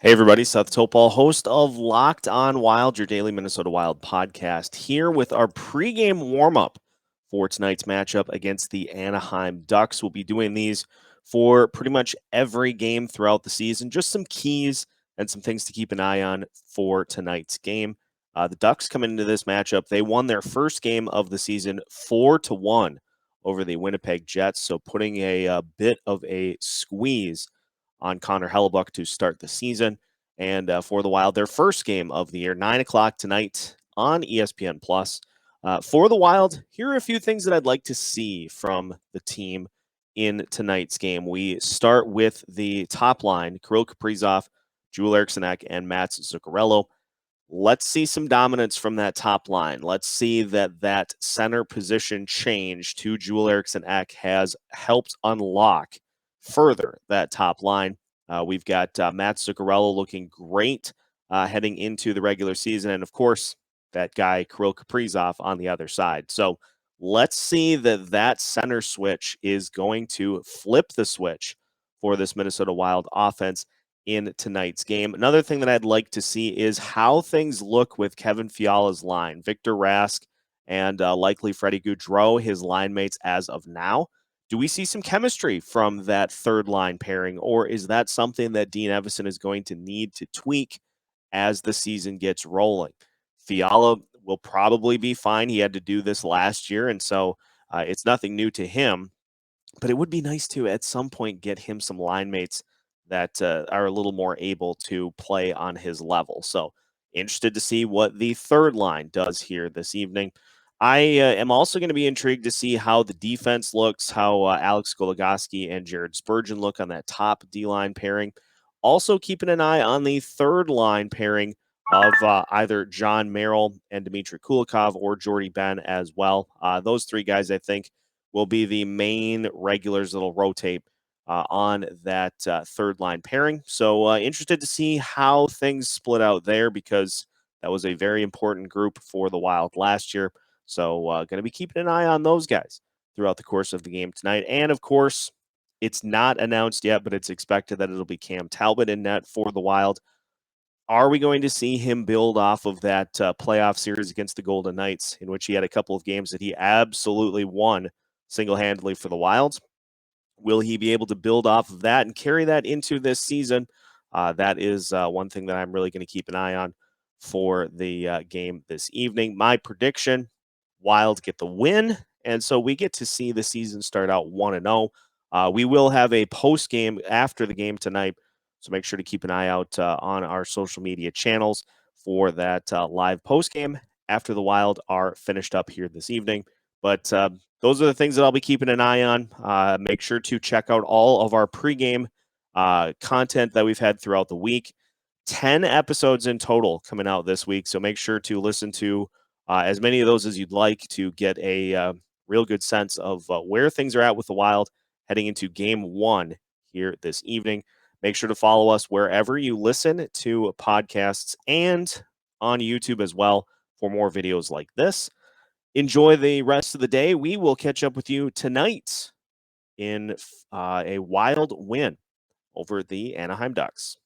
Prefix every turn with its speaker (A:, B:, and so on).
A: Hey, everybody. Seth Toupal, host of Locked On Wild, your daily Minnesota Wild podcast, here with our pregame warm-up for tonight's matchup against the Anaheim Ducks. We'll be doing these for pretty much every game throughout the season, just some keys and some things to keep an eye on for tonight's game. The Ducks come into this matchup. They won their first game of the season 4-1 over the Winnipeg Jets, so putting a bit of a squeeze on Connor Hellebuck to start the season. And for the Wild, their first game of the year, 9 o'clock tonight on ESPN+. For the Wild, here are a few things that I'd like to see from the team in tonight's game. We start with the top line, Kirill Kaprizov, Joel Eriksson Ek, and Mats Zuccarello. Let's see some dominance from that top line. Let's see that center position change to Joel Eriksson Ek has helped unlock further that top line. We've got Mats Zuccarello looking great heading into the regular season. And, of course, that guy, Kirill Kaprizov, on the other side. So let's see that center switch is going to flip the switch for this Minnesota Wild offense in tonight's game. Another thing that I'd like to see is how things look with Kevin Fiala's line. Victor Rask and likely Freddie Gaudreau, his line mates as of now. Do we see some chemistry from that third line pairing, or is that something that Dean Evason is going to need to tweak as the season gets rolling? Fiala will probably be fine. He had to do this last year, and so it's nothing new to him. But it would be nice to, at some point, get him some line mates that are a little more able to play on his level. So interested to see what the third line does here this evening. I am also going to be intrigued to see how the defense looks, how Alex Goligoski and Jared Spurgeon look on that top D-line pairing. Also keeping an eye on the third line pairing of either John Merrill and Dmitry Kulikov or Jordy Ben as well. Those three guys, I think, will be the main regulars that'll rotate on that third line pairing. So interested to see how things split out there because that was a very important group for the Wild last year. So going to be keeping an eye on those guys throughout the course of the game tonight. And of course, it's not announced yet, but it's expected that it'll be Cam Talbot in net for the Wild. Are we going to see him build off of that playoff series against the Golden Knights, in which he had a couple of games that he absolutely won single-handedly for the Wilds? Will he be able to build off of that and carry that into this season? That is one thing that I'm really going to keep an eye on for the game this evening. My prediction, Wild get the win, and so we get to see the season start out 1-0. We will have a post game after the game tonight, so make sure to keep an eye out on our social media channels for that live post game after the Wild are finished up here this evening. But those are the things that I'll be keeping an eye on. Make sure to check out all of our pregame content that we've had throughout the week. 10 episodes in total coming out this week, so make sure to listen to as many of those as you'd like to get a real good sense of where things are at with the Wild heading into Game 1 here this evening. Make sure to follow us wherever you listen to podcasts and on YouTube as well for more videos like this. Enjoy the rest of the day. We will catch up with you tonight in a Wild win over the Anaheim Ducks.